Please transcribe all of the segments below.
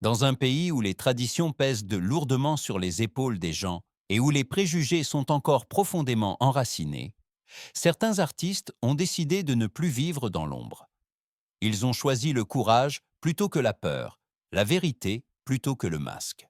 Dans un pays où les traditions pèsent lourdement sur les épaules des gens et où les préjugés sont encore profondément enracinés, certains artistes ont décidé de ne plus vivre dans l'ombre. Ils ont choisi le courage plutôt que la peur, la vérité plutôt que le masque.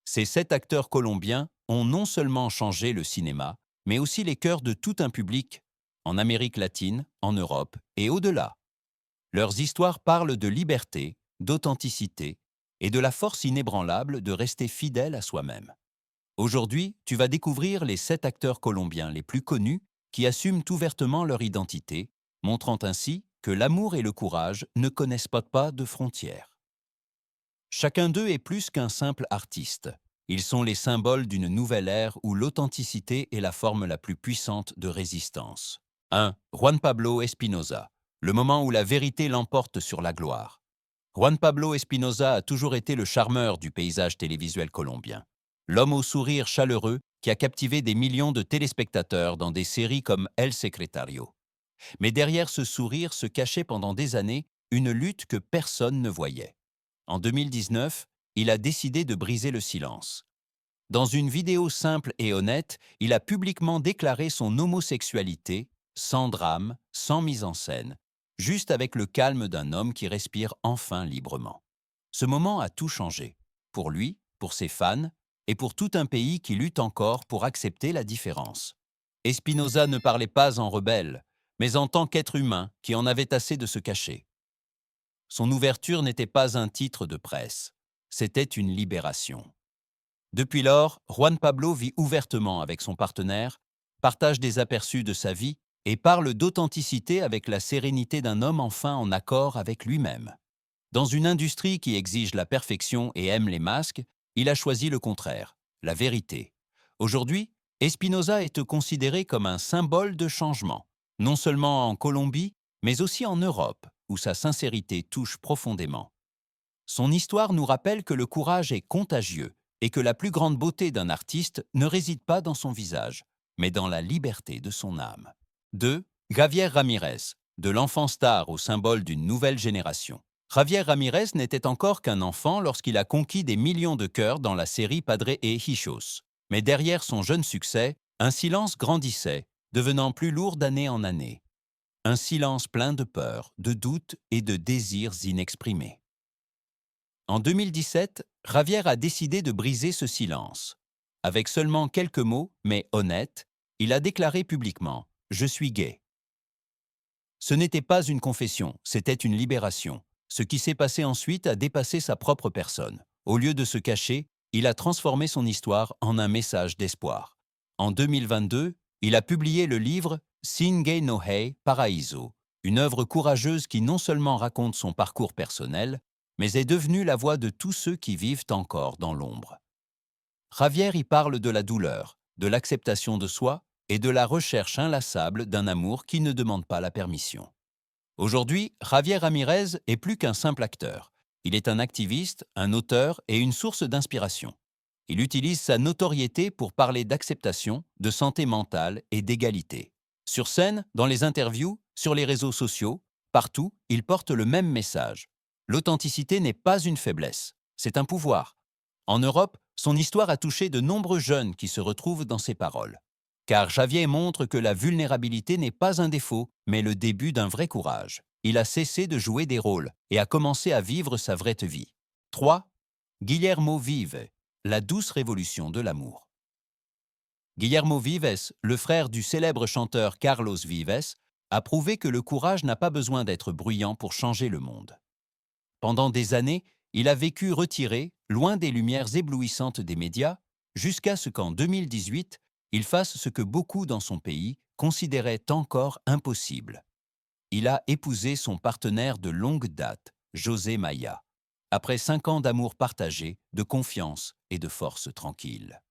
Ces 7 acteurs colombiens ont non seulement changé le cinéma, mais aussi les cœurs de tout un public, en Amérique latine, en Europe et au-delà. Leurs histoires parlent de liberté, d'authenticité et de la force inébranlable de rester fidèle à soi-même. Aujourd'hui, tu vas découvrir les 7 acteurs colombiens les plus connus qui assument ouvertement leur identité, montrant ainsi que l'amour et le courage ne connaissent pas de frontières. Chacun d'eux est plus qu'un simple artiste. Ils sont les symboles d'une nouvelle ère où l'authenticité est la forme la plus puissante de résistance. 1. Juan Pablo Espinosa. Le moment où la vérité l'emporte sur la gloire. Juan Pablo Espinosa a toujours été le charmeur du paysage télévisuel colombien. L'homme au sourire chaleureux qui a captivé des millions de téléspectateurs dans des séries comme El Secretario. Mais derrière ce sourire se cachait pendant des années une lutte que personne ne voyait. En 2019, il a décidé de briser le silence. Dans une vidéo simple et honnête, il a publiquement déclaré son homosexualité, sans drame, sans mise en scène, juste avec le calme d'un homme qui respire enfin librement. Ce moment a tout changé, pour lui, pour ses fans, et pour tout un pays qui lutte encore pour accepter la différence. Espinosa ne parlait pas en rebelle, mais en tant qu'être humain qui en avait assez de se cacher. Son ouverture n'était pas un titre de presse, c'était une libération. Depuis lors, Juan Pablo vit ouvertement avec son partenaire, partage des aperçus de sa vie et parle d'authenticité avec la sérénité d'un homme enfin en accord avec lui-même. Dans une industrie qui exige la perfection et aime les masques, il a choisi le contraire, la vérité. Aujourd'hui, Espinosa est considéré comme un symbole de changement, non seulement en Colombie, mais aussi en Europe, où sa sincérité touche profondément. Son histoire nous rappelle que le courage est contagieux et que la plus grande beauté d'un artiste ne réside pas dans son visage, mais dans la liberté de son âme. 2. Javier Ramirez, de l'enfant star au symbole d'une nouvelle génération. Javier Ramirez n'était encore qu'un enfant lorsqu'il a conquis des millions de cœurs dans la série Padre et Hijos. Mais derrière son jeune succès, un silence grandissait, devenant plus lourd d'année en année. Un silence plein de peur, de doutes et de désirs inexprimés. En 2017, Javier a décidé de briser ce silence. Avec seulement quelques mots, mais honnêtes, il a déclaré publiquement « Je suis gay ». Ce n'était pas une confession, c'était une libération. Ce qui s'est passé ensuite a dépassé sa propre personne. Au lieu de se cacher, il a transformé son histoire en un message d'espoir. En 2022, il a publié le livre Sin Gay No Hay Paraíso, une œuvre courageuse qui non seulement raconte son parcours personnel, mais est devenue la voix de tous ceux qui vivent encore dans l'ombre. Javier y parle de la douleur, de l'acceptation de soi et de la recherche inlassable d'un amour qui ne demande pas la permission. Aujourd'hui, Javier Ramirez est plus qu'un simple acteur. Il est un activiste, un auteur et une source d'inspiration. Il utilise sa notoriété pour parler d'acceptation, de santé mentale et d'égalité. Sur scène, dans les interviews, sur les réseaux sociaux, partout, il porte le même message. L'authenticité n'est pas une faiblesse, c'est un pouvoir. En Europe, son histoire a touché de nombreux jeunes qui se retrouvent dans ses paroles. Car Javier montre que la vulnérabilité n'est pas un défaut, mais le début d'un vrai courage. Il a cessé de jouer des rôles et a commencé à vivre sa vraie vie. 3. Guillermo Vives, la douce révolution de l'amour. Guillermo Vives, le frère du célèbre chanteur Carlos Vives, a prouvé que le courage n'a pas besoin d'être bruyant pour changer le monde. Pendant des années, il a vécu retiré, loin des lumières éblouissantes des médias, jusqu'à ce qu'en 2018, il fasse ce que beaucoup dans son pays considéraient encore impossible. Il a épousé son partenaire de longue date, José Maya, après 5 ans d'amour partagé, de confiance et de force tranquille.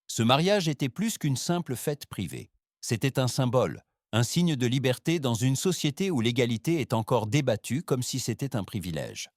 Ce mariage était plus qu'une simple fête privée. C'était un symbole, un signe de liberté dans une société où l'égalité est encore débattue comme si c'était un privilège.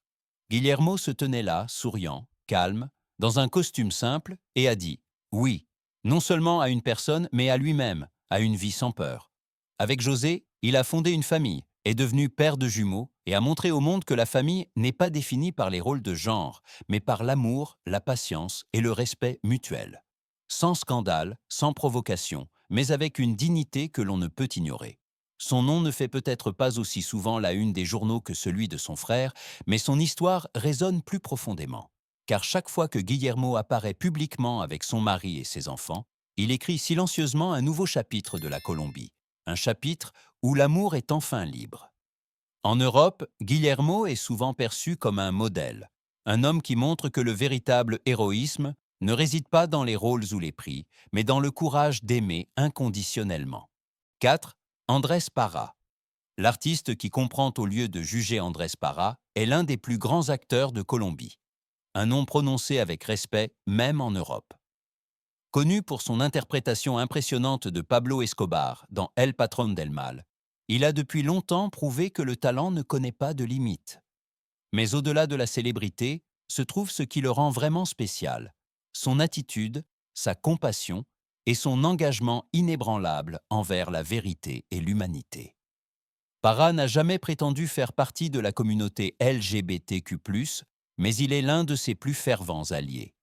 Guillermo se tenait là, souriant, calme, dans un costume simple, et a dit « Oui », non seulement à une personne, mais à lui-même, à une vie sans peur. Avec José, il a fondé une famille, est devenu père de jumeaux et a montré au monde que la famille n'est pas définie par les rôles de genre, mais par l'amour, la patience et le respect mutuel. Sans scandale, sans provocation, mais avec une dignité que l'on ne peut ignorer. Son nom ne fait peut-être pas aussi souvent la une des journaux que celui de son frère, mais son histoire résonne plus profondément. Car chaque fois que Guillermo apparaît publiquement avec son mari et ses enfants, il écrit silencieusement un nouveau chapitre de la Colombie, un chapitre où l'amour est enfin libre. En Europe, Guillermo est souvent perçu comme un modèle, un homme qui montre que le véritable héroïsme ne réside pas dans les rôles ou les prix, mais dans le courage d'aimer inconditionnellement. 4. Andrés Parra. L'artiste qui comprend au lieu de juger Andrés Parra est l'un des plus grands acteurs de Colombie. Un nom prononcé avec respect, même en Europe. Connu pour son interprétation impressionnante de Pablo Escobar dans El Patrón del Mal, il a depuis longtemps prouvé que le talent ne connaît pas de limites. Mais au-delà de la célébrité, se trouve ce qui le rend vraiment spécial, son attitude, sa compassion et son engagement inébranlable envers la vérité et l'humanité. Parra n'a jamais prétendu faire partie de la communauté LGBTQ+, mais il est l'un de ses plus fervents alliés.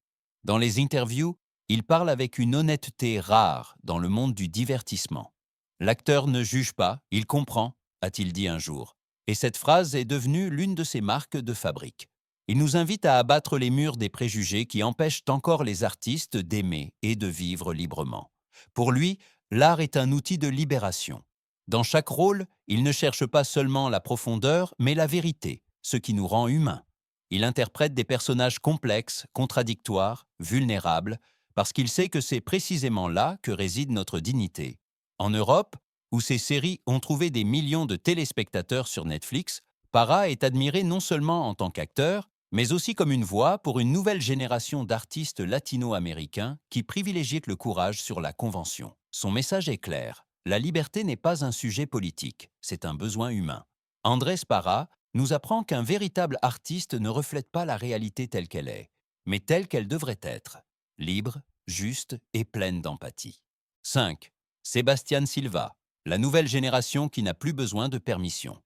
Dans les interviews, il parle avec une honnêteté rare dans le monde du divertissement. L'acteur ne juge pas, il comprend, a-t-il dit un jour. Et cette phrase est devenue l'une de ses marques de fabrique. Il nous invite à abattre les murs des préjugés qui empêchent encore les artistes d'aimer et de vivre librement. Pour lui, l'art est un outil de libération. Dans chaque rôle, il ne cherche pas seulement la profondeur, mais la vérité, ce qui nous rend humains. Il interprète des personnages complexes, contradictoires, vulnérables, parce qu'il sait que c'est précisément là que réside notre dignité. En Europe, où ces séries ont trouvé des millions de téléspectateurs sur Netflix, Parra est admiré non seulement en tant qu'acteur, mais aussi comme une voix pour une nouvelle génération d'artistes latino-américains qui privilégient le courage sur la convention. Son message est clair. La liberté n'est pas un sujet politique, c'est un besoin humain. Andrés Parra nous apprend qu'un véritable artiste ne reflète pas la réalité telle qu'elle est, mais telle qu'elle devrait être, libre, juste et pleine d'empathie. 5. Sebastián Silva, la nouvelle génération qui n'a plus besoin de permission.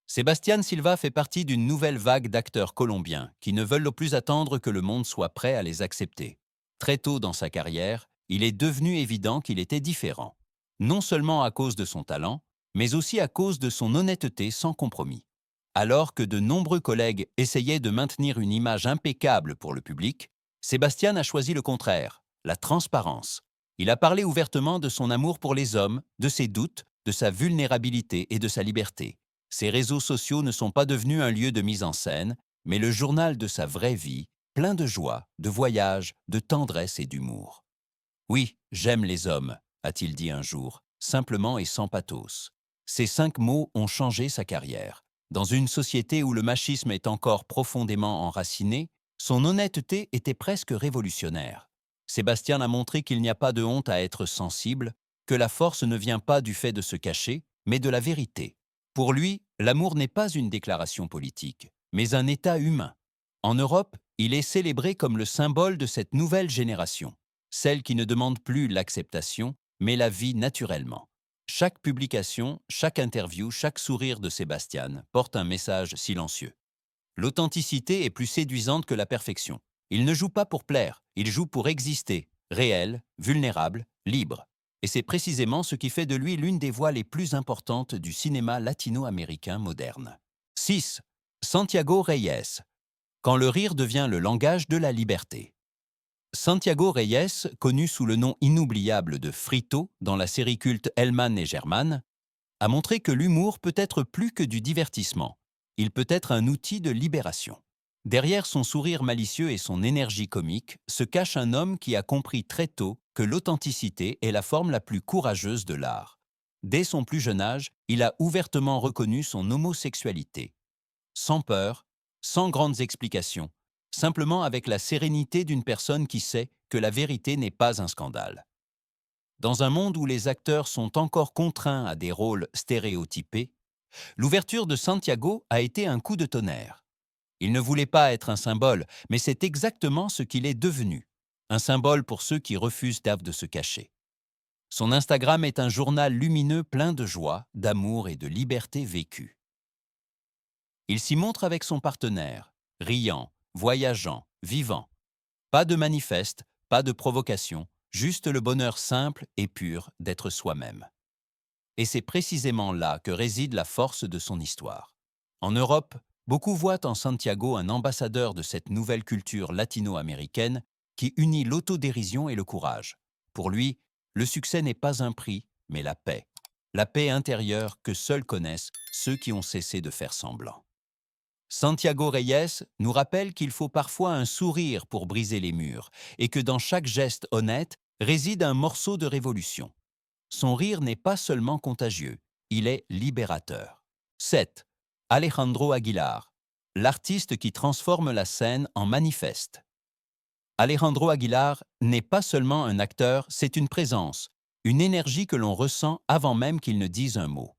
Sebastián Silva fait partie d'une nouvelle vague d'acteurs colombiens qui ne veulent plus attendre que le monde soit prêt à les accepter. Très tôt dans sa carrière, il est devenu évident qu'il était différent, non seulement à cause de son talent, mais aussi à cause de son honnêteté sans compromis. Alors que de nombreux collègues essayaient de maintenir une image impeccable pour le public, Sébastien a choisi le contraire, la transparence. Il a parlé ouvertement de son amour pour les hommes, de ses doutes, de sa vulnérabilité et de sa liberté. Ses réseaux sociaux ne sont pas devenus un lieu de mise en scène, mais le journal de sa vraie vie, plein de joie, de voyage, de tendresse et d'humour. Oui, j'aime les hommes, a-t-il dit un jour, simplement et sans pathos. Ces 5 mots ont changé sa carrière. Dans une société où le machisme est encore profondément enraciné, son honnêteté était presque révolutionnaire. Sébastien a montré qu'il n'y a pas de honte à être sensible, que la force ne vient pas du fait de se cacher, mais de la vérité. Pour lui, l'amour n'est pas une déclaration politique, mais un état humain. En Europe, il est célébré comme le symbole de cette nouvelle génération, celle qui ne demande plus l'acceptation, mais la vie naturellement. Chaque publication, chaque interview, chaque sourire de Sébastien porte un message silencieux. L'authenticité est plus séduisante que la perfection. Il ne joue pas pour plaire, il joue pour exister, réel, vulnérable, libre. Et c'est précisément ce qui fait de lui l'une des voix les plus importantes du cinéma latino-américain moderne. 6. Santiago Reyes. Quand le rire devient le langage de la liberté. Santiago Reyes, connu sous le nom inoubliable de Frito dans la série culte Hellman et German, a montré que l'humour peut être plus que du divertissement. Il peut être un outil de libération. Derrière son sourire malicieux et son énergie comique se cache un homme qui a compris très tôt que l'authenticité est la forme la plus courageuse de l'art. Dès son plus jeune âge, il a ouvertement reconnu son homosexualité. Sans peur, sans grandes explications, simplement avec la sérénité d'une personne qui sait que la vérité n'est pas un scandale. Dans un monde où les acteurs sont encore contraints à des rôles stéréotypés, l'ouverture de Santiago a été un coup de tonnerre. Il ne voulait pas être un symbole, mais c'est exactement ce qu'il est devenu. Un symbole pour ceux qui refusent de se cacher. Son Instagram est un journal lumineux plein de joie, d'amour et de liberté vécue. Il s'y montre avec son partenaire, riant, voyageant, vivant. Pas de manifeste, pas de provocation, juste le bonheur simple et pur d'être soi-même. Et c'est précisément là que réside la force de son histoire. En Europe, beaucoup voient en Santiago un ambassadeur de cette nouvelle culture latino-américaine qui unit l'autodérision et le courage. Pour lui, le succès n'est pas un prix, mais la paix. La paix intérieure que seuls connaissent ceux qui ont cessé de faire semblant. Santiago Reyes nous rappelle qu'il faut parfois un sourire pour briser les murs et que dans chaque geste honnête réside un morceau de révolution. Son rire n'est pas seulement contagieux, il est libérateur. 7. Alejandro Aguilar, l'artiste qui transforme la scène en manifeste. Alejandro Aguilar n'est pas seulement un acteur, c'est une présence, une énergie que l'on ressent avant même qu'il ne dise un mot.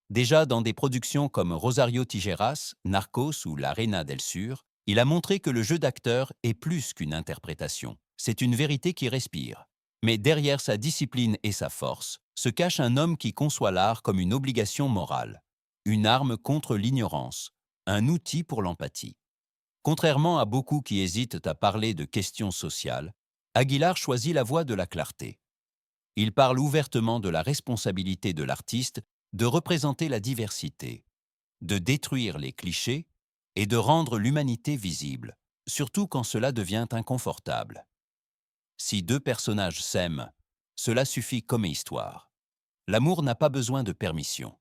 Déjà dans des productions comme Rosario Tijeras, Narcos ou La Reina del Sur, il a montré que le jeu d'acteur est plus qu'une interprétation. C'est une vérité qui respire. Mais derrière sa discipline et sa force, se cache un homme qui conçoit l'art comme une obligation morale, une arme contre l'ignorance, un outil pour l'empathie. Contrairement à beaucoup qui hésitent à parler de questions sociales, Aguilar choisit la voie de la clarté. Il parle ouvertement de la responsabilité de l'artiste de représenter la diversité, de détruire les clichés et de rendre l'humanité visible, surtout quand cela devient inconfortable. Si deux personnages s'aiment, cela suffit comme histoire. L'amour n'a pas besoin de permission,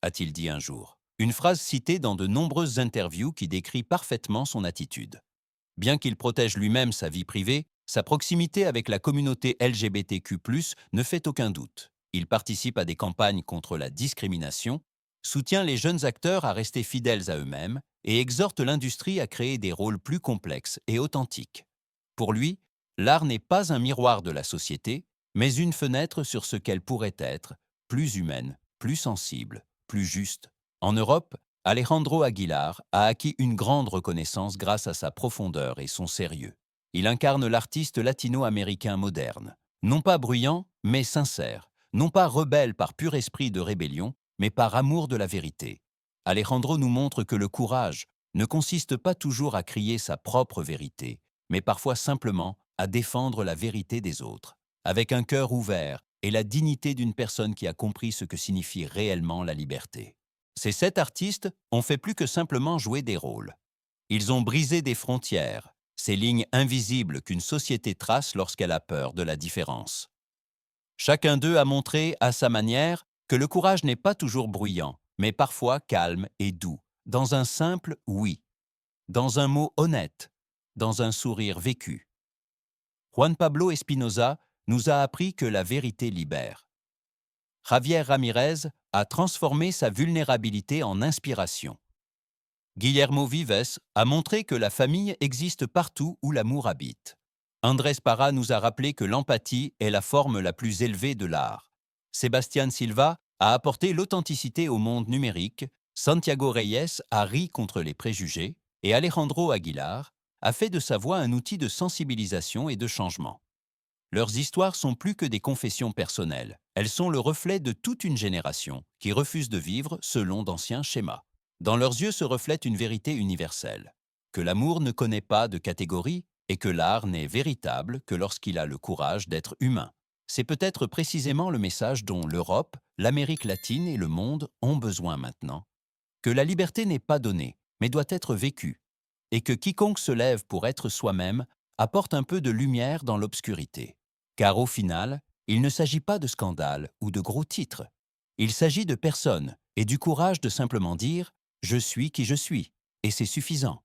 a-t-il dit un jour. Une phrase citée dans de nombreuses interviews qui décrit parfaitement son attitude. Bien qu'il protège lui-même sa vie privée, sa proximité avec la communauté LGBTQ+, ne fait aucun doute. Il participe à des campagnes contre la discrimination, soutient les jeunes acteurs à rester fidèles à eux-mêmes et exhorte l'industrie à créer des rôles plus complexes et authentiques. Pour lui, l'art n'est pas un miroir de la société, mais une fenêtre sur ce qu'elle pourrait être, plus humaine, plus sensible, plus juste. En Europe, Alejandro Aguilar a acquis une grande reconnaissance grâce à sa profondeur et son sérieux. Il incarne l'artiste latino-américain moderne, non pas bruyant, mais sincère, non pas rebelle par pur esprit de rébellion, mais par amour de la vérité. Alejandro nous montre que le courage ne consiste pas toujours à crier sa propre vérité, mais parfois simplement à défendre la vérité des autres, avec un cœur ouvert et la dignité d'une personne qui a compris ce que signifie réellement la liberté. Ces 7 artistes ont fait plus que simplement jouer des rôles. Ils ont brisé des frontières, ces lignes invisibles qu'une société trace lorsqu'elle a peur de la différence. Chacun d'eux a montré, à sa manière, que le courage n'est pas toujours bruyant, mais parfois calme et doux, dans un simple « oui », dans un mot honnête, dans un sourire vécu. Juan Pablo Espinosa nous a appris que la vérité libère. Javier Ramirez a transformé sa vulnérabilité en inspiration. Guillermo Vives a montré que la famille existe partout où l'amour habite. Andrés Parra nous a rappelé que l'empathie est la forme la plus élevée de l'art. Sébastien Silva a apporté l'authenticité au monde numérique, Santiago Reyes a ri contre les préjugés et Alejandro Aguilar a fait de sa voix un outil de sensibilisation et de changement. Leurs histoires sont plus que des confessions personnelles. Elles sont le reflet de toute une génération qui refuse de vivre selon d'anciens schémas. Dans leurs yeux se reflète une vérité universelle, que l'amour ne connaît pas de catégorie et que l'art n'est véritable que lorsqu'il a le courage d'être humain. C'est peut-être précisément le message dont l'Europe, l'Amérique latine et le monde ont besoin maintenant. Que la liberté n'est pas donnée, mais doit être vécue, et que quiconque se lève pour être soi-même apporte un peu de lumière dans l'obscurité. Car au final, il ne s'agit pas de scandale ou de gros titres. Il s'agit de personnes et du courage de simplement dire « je suis qui je suis » et c'est suffisant.